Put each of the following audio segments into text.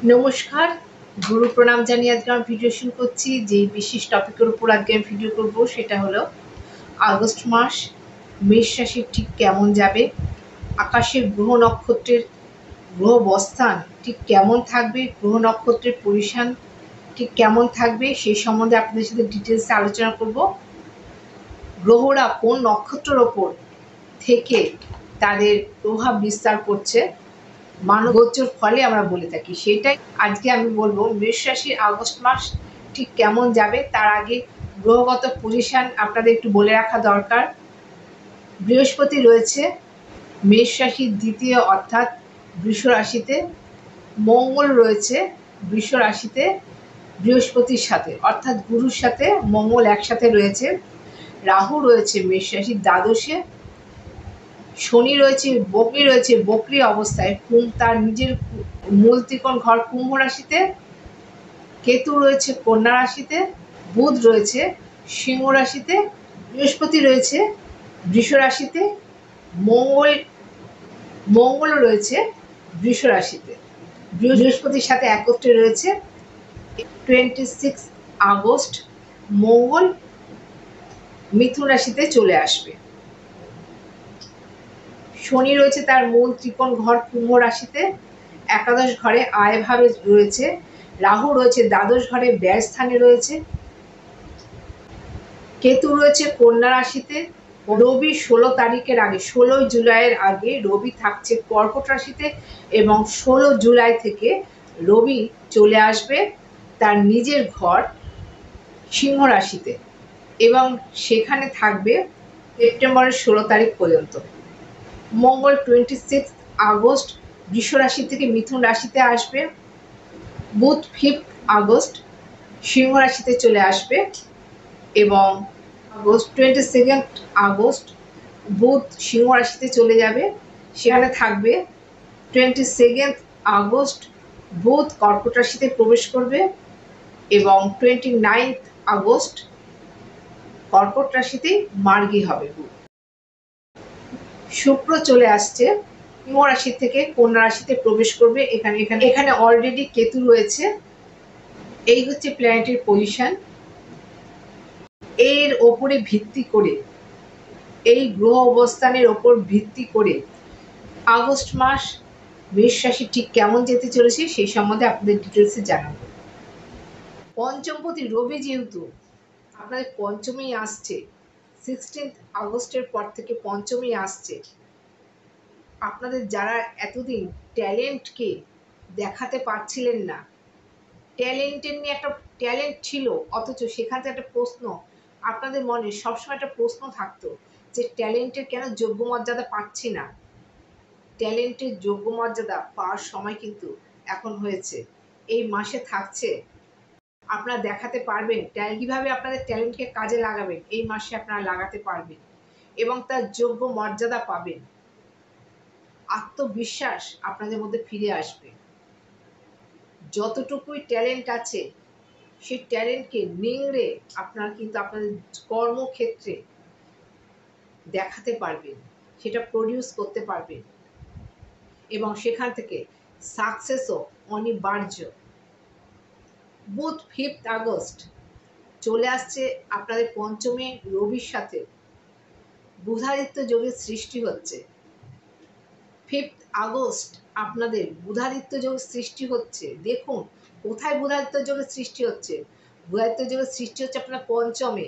নমস্কার, গুরু প্রণাম জানিয়ে আজকে আমি ভিডিও শুরু করছি। যেই বিশেষ টপিকের উপর আজকে আমি ভিডিও করব সেটা হলো আগস্ট মাস মেষ রাশির ঠিক কেমন যাবে, আকাশের গ্রহ নক্ষত্রের গ্রহ অবস্থান ঠিক কেমন থাকবে, গ্রহ নক্ষত্রের পজিশন ঠিক কেমন থাকবে সেই সম্বন্ধে আপনাদের সাথে ডিটেলসে আলোচনা করব। গ্রহরা কোন নক্ষত্রের ওপর থেকে তাদের প্রভাব বিস্তার করছে মানবগোচর ফলে আমরা বলে থাকি, সেটাই আজকে আমি বলবো। মেষ রাশির আগস্ট মাস ঠিক কেমন যাবে তার আগে গ্রহগত পজিশন আপনাদের একটু বলে রাখা দরকার। বৃহস্পতি রয়েছে মেষ রাশির দ্বিতীয় অর্থাৎ বৃষ রাশিতে, মঙ্গল রয়েছে বৃষ রাশিতে বৃহস্পতির সাথে অর্থাৎ গুরুর সাথে মঙ্গল একসাথে রয়েছে। রাহু রয়েছে মেষ রাশির দ্বাদশে, শনি রয়েছে বকরি অবস্থায় তার নিজের মূল ত্রিকোণ ঘর কুম্ভ রাশিতে, কেতু রয়েছে কন্যা রাশিতে, বুধ রয়েছে সিংহ রাশিতে, বৃহস্পতি রয়েছে বৃষ রাশিতে, মঙ্গল রয়েছে বৃষ রাশিতে। বৃহস্পতির সাথে একত্রে রয়েছে 26 আগস্ট মঙ্গল মিথুন রাশিতে চলে আসবে। শনি রয়েছে তার মূল ত্রিকোণ ঘর কুম্ভ রাশিতে, একাদশ ঘরে আয় ভাবে রয়েছে। রাহু রয়েছে দ্বাদশ ঘরে ব্যয় স্থানে রয়েছে। কেতু রয়েছে কন্যা রাশিতে। রবি 16 তারিখের আগে 16 জুলাইয়ের আগে রবি থাকছে কর্কট রাশিতে এবং 16 জুলাই থেকে রবি চলে আসবে তার নিজের ঘর সিংহ রাশিতে এবং সেখানে থাকবে সেপ্টেম্বরের 16 তারিখ পর্যন্ত। মঙ্গল 26 আগস্ট বৃষ রাশি থেকে মিথুন রাশিতে আসবে। বুধ 5 আগস্ট সিংহ রাশিতে চলে আসবে এবং 22 আগস্ট বুধ সিংহ রাশিতে চলে যাবে, সেখানে থাকবে। 22 আগস্ট বুধ কর্কট রাশিতে প্রবেশ করবে এবং 29 আগস্ট কর্কট রাশিতেই মার্গী হবে বুধ। শুক্র চলে আসছে সিংহ রাশি থেকে কন্যা রাশিতে প্রবেশ করবে। এখানে অলরেডি কেতু রয়েছে। এই হচ্ছে প্ল্যানেটের পজিশন। এর ওপরে ভিত্তি করে, এই গ্রহ অবস্থানের ওপর ভিত্তি করে আগস্ট মাস মেষ রাশি ঠিক কেমন যেতে চলেছে সেই সম্বন্ধে আপনাদের ডিটেলসে জানাবো। পঞ্চমপতি রবি যেহেতু আপনাদের পঞ্চমেই আসছে, 16 আগস্টের পর থেকে পঞ্চমেই আসছে, আপনাদের যারা এতদিন ট্যালেন্টকে দেখাতে পারছিলেন না, ট্যালেন্টের নিয়ে একটা ট্যালেন্ট ছিল অথচ সেখান থেকে একটা প্রশ্ন আপনাদের মনে সবসময় একটা প্রশ্ন থাকতো যে ট্যালেন্টের কেন যোগ্য মর্যাদা পাচ্ছি না। ট্যালেন্টের যোগ্য মর্যাদা পাওয়ার সময় কিন্তু এখন হয়েছে। এই মাসে থাকছে, আপনারা দেখাতে পারবেন কীভাবে আপনাদের ট্যালেন্টকে কাজে লাগাবেন। এই মাসে আপনারা লাগাতে পারবেন এবং তার যোগ্য মর্যাদা পাবেন। আত্মবিশ্বাস আপনাদের মধ্যে ফিরে আসবে। যতটুকুই ট্যালেন্ট আছে সেই ট্যালেন্টকে নিংড়ে আপনারা কিন্তু আপনাদের কর্মক্ষেত্রে দেখাতে পারবেন, সেটা প্রডিউস করতে পারবেন এবং সেখান থেকে সাকসেসও অনিবার্য। বুধ 5 আগস্ট চলে আসছে আপনাদের পঞ্চমে রবির সাথে, বুধাদিত্য যোগের সৃষ্টি হচ্ছে। 5 আগস্ট আপনাদের বুধাদিত্য যোগ সৃষ্টি হচ্ছে। দেখুন কোথায় বুধাদিত্য যোগের সৃষ্টি হচ্ছে। বুধাদিত্য যোগের সৃষ্টি হচ্ছে আপনার পঞ্চমে।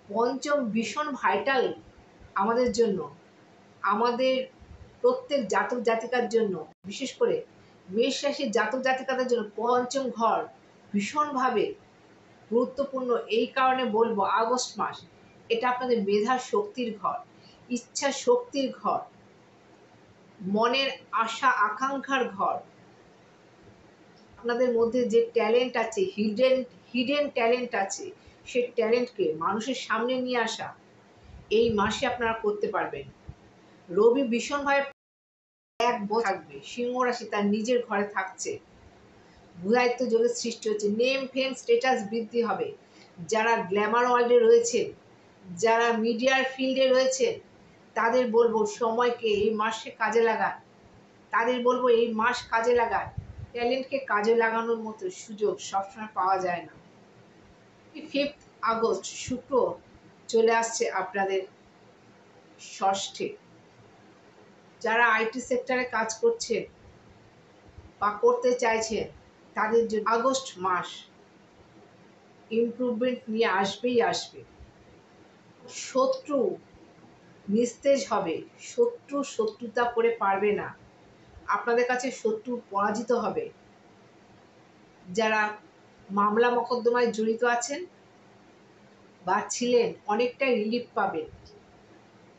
পঞ্চম ভীষণ ভাইটাল আমাদের জন্য, আমাদের প্রত্যেক জাতক জাতিকার জন্য, বিশেষ করে মেষ রাশির জাতক জাতিকাদের জন্য পঞ্চম ঘর ভীষণভাবে গুরুত্বপূর্ণ। এই কারণে বলবো আগস্ট মাস এটা আপনাদের মেধা শক্তির ঘর, ইচ্ছা শক্তির ঘর, মনের আশা আকাঙ্ক্ষার ঘর। আপনাদের মধ্যে যে ট্যালেন্ট আছে, হিডেন ট্যালেন্ট আছে, সেই ট্যালেন্টকে মানুষের সামনে নিয়ে আসা এই মাসে আপনারা করতে পারবেন। রবি ভীষণভাবে এক বছর থাকবে সিংহ রাশি, তার নিজের ঘরে থাকছে। বুধাদিত্য যোগের সৃষ্টি হচ্ছে। নেম ফেম স্ট্যাটাস বৃদ্ধি হবে। যারা গ্ল্যামার ওয়ার্ল্ডে রয়েছেন, যারা মিডিয়ার ফিল্ডে রয়েছেন, তাদের বলবো সময়কে এই মাসে কাজে লাগান। তাদের বলবো এই মাস কাজে লাগান। ট্যালেন্টকে কাজে লাগানোর মতো সুযোগ সবসময় পাওয়া যায় না। 5 আগস্ট শুক্র চলে আসছে আপনাদের ষষ্ঠে। যারা আইটি সেক্টরে কাজ করছেন বা করতে চাইছেন তাদের জন্য আগস্ট মাস ইমপ্রুভমেন্ট নিয়ে আসবেই আসবে। শত্রু নিস্তেজ হবে, শত্রুতা করে পারবে না, আপনাদের কাছে শত্রু পরাজিত হবে। যারা মামলা মকদ্দমায় জড়িত আছেন বা ছিলেন অনেকটাই রিলিফ পাবেন,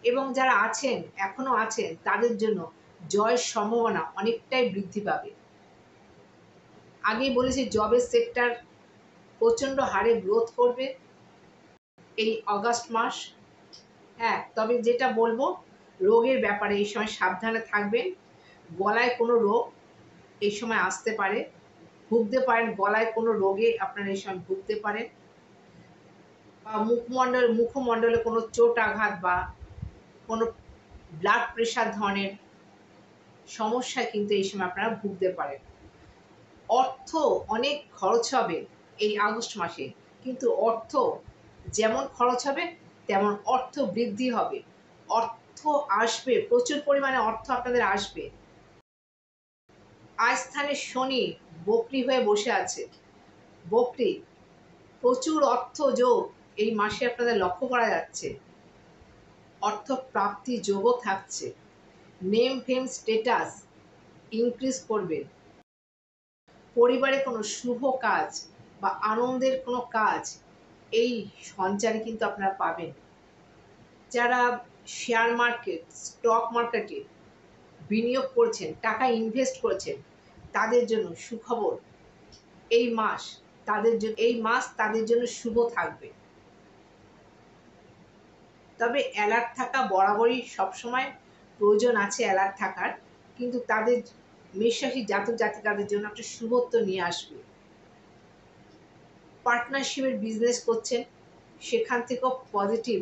এবং যারা আছেন এখনো আছেন তাদের জন্য জয়ের সম্ভাবনা অনেকটাই বৃদ্ধি পাবে। আগেই বলেছি জবের সেক্টর প্রচণ্ড হারে গ্রোথ করবে এই অগাস্ট মাস। হ্যাঁ, তবে যেটা বলবো, রোগের ব্যাপারে এই সময় সাবধানে থাকবেন। গলায় কোনো রোগ এই সময় আসতে পারে, ভুগতে পারেন, গলায় কোনো রোগে আপনারা এই সময় ভুগতে পারেন, বা মুখমণ্ডলে কোনো চোট আঘাত বা কোনো ব্লাড প্রেশার ধরনের সমস্যায় কিন্তু এই সময় আপনারা ভুগতে পারেন। অর্থ অনেক খরচ হবে এই আগস্ট মাসে, কিন্তু অর্থ যেমন খরচ হবে তেমন অর্থ বৃদ্ধি হবে, অর্থ আসবে, প্রচুর পরিমাণে অর্থ আপনাদের আসবে। আজ স্থানে শনি বকরি হয়ে বসে আছে, বকরি প্রচুর অর্থ যোগ এই মাসে আপনাদের লক্ষ্য করা যাচ্ছে। অর্থ প্রাপ্তি যোগও থাকছে, নেম ফেম স্টেটাস ইনক্রিজ করবে, পরিবারে কোনো শুভ কাজ বা আনন্দের কোনো কাজ এই সঞ্চারে কিন্তু আপনারা পাবেন। যারা শেয়ার মার্কেট, স্টক মার্কেটে বিনিয়োগ করছেন, টাকা ইনভেস্ট করেছেন, তাদের জন্য সুখবর। এই মাস তাদের জন্য শুভ থাকবে। তবে অ্যালার্ট থাকা বরাবরই সবসময় প্রয়োজন আছে, অ্যালার্ট থাকার, কিন্তু তাদের মেষরাশি জাতক জাতিকাদের জন্য একটা শুভত্ব নিয়ে আসবে। পার্টনারশিপের বিজনেস করছেন, সেখান থেকেও পজিটিভ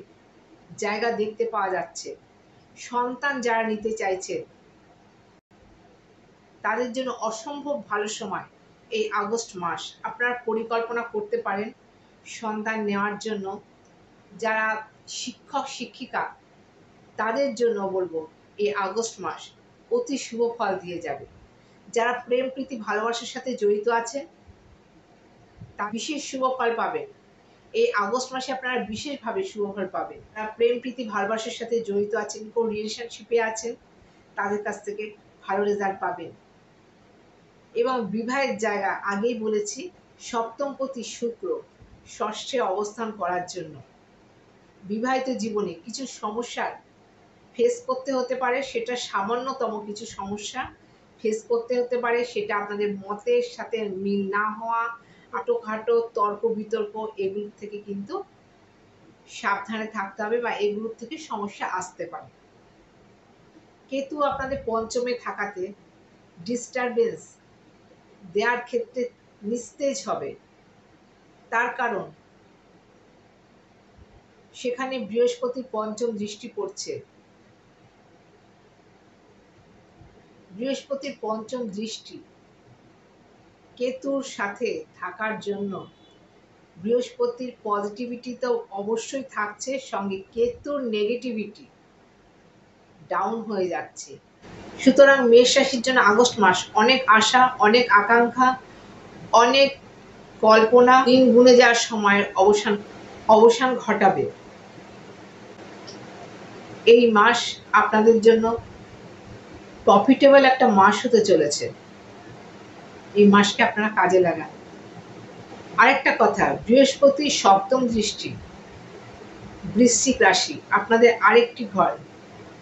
জায়গা দেখতে পাওয়া যাচ্ছে। সন্তান যারা নিতে চাইছেন তাদের জন্য অসম্ভব ভালো সময় এই আগস্ট মাস। আপনারা পরিকল্পনা করতে পারেন সন্তান নেওয়ার জন্য। যারা শিক্ষক শিক্ষিকা তাদের জন্য বলবো এই আগস্ট মাস অতি শুভ ফল দিয়ে যাবে। যারা প্রেম প্রীতি ভালোবাসার সাথে জড়িত আছেন তা বিশেষ শুভ ফল পাবেন এই আগস্ট মাসে। আপনারা বিশেষভাবে শুভ ফল পাবেন। যারা প্রেম প্রীতি ভালোবাসার সাথে জড়িত আছেন, কোন রিলেশনশিপে আছেন, তাদের কাছ থেকে ভালো রেজাল্ট পাবেন। এবং বিবাহের জায়গা আগেই বলেছি, সপ্তমপতি শুক্র ষষ্ঠে অবস্থান করার জন্য বিবাহিত জীবনে কিছু সমস্যার ফেস করতে হতে পারে। সেটা সামান্যতম কিছু সমস্যা ফেস করতে হতে পারে, সেটা আপনাদের মতের সাথে মিল না হওয়া, আটোখাটো তর্ক বিতর্ক, এগুলোর থেকে কিন্তু সাবধানে থাকতে হবে, বা এগুলোর থেকে সমস্যা আসতে পারে। কেতু আপনাদের পঞ্চমে থাকাতে ডিস্টারবেন্স দেওয়ার ক্ষেত্রে নিস্তেজ হবে। তার কারণ সেখানে বৃহস্পতির পঞ্চম দৃষ্টি পড়ছে। বৃহস্পতির পঞ্চম দৃষ্টি কেতুর সাথে থাকার জন্য বৃহস্পতির পজিটিভিটি তো অবশ্যই থাকছে, সঙ্গে কেতুর নেগেটিভিটি ডাউন হয়ে যাচ্ছে। সুতরাং মেষ রাশির জন্য আগস্ট মাস অনেক আশা, অনেক আকাঙ্ক্ষা, অনেক কল্পনা দিন গুনে যাওয়ার সময়ের অবসান ঘটাবে। এই মাস আপনাদের জন্য প্রফিটেবল একটা মাস হতে চলেছে। এই মাসকে আপনারা কাজে লাগান। আরেকটা কথা, বৃহস্পতির সপ্তম দৃষ্টি বৃশ্চিক রাশি, আপনাদের আরেকটি ঘর,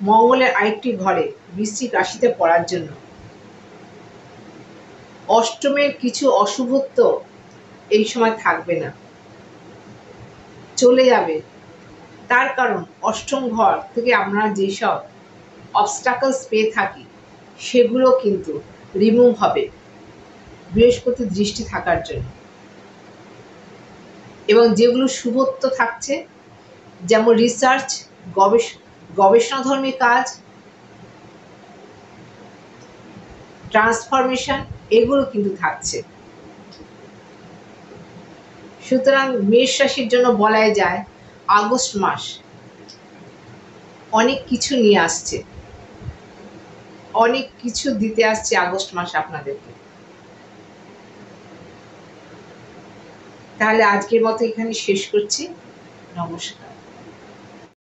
মঙ্গলের আরেকটি ঘরে বৃশ্চিক রাশিতে পড়ার জন্য অষ্টমের কিছু অশুভত্ব এই সময় থাকবে না, চলে যাবে। তার কারণ অষ্টম ঘর থেকে আমরা যেসব অবস্টাকলস পেয়ে থাকি সেগুলো কিন্তু রিমুভ হবে বৃহস্পতির দৃষ্টি থাকার জন্য। এবং যেগুলো শুভত্ব থাকছে, যেমন রিসার্চ, গবেষণাধর্মী কাজ, ট্রান্সফরমেশন, এগুলো কিন্তু থাকছে। সুতরাং মেষ রাশির জন্য বলাই যায় আগস্ট মাস অনেক কিছু নিয়ে আসছে, অনেক কিছু দিতে আসছে আগস্ট মাস আপনাদেরকে। তাহলে আজকের মতো এখানে শেষ করছি। নমস্কার।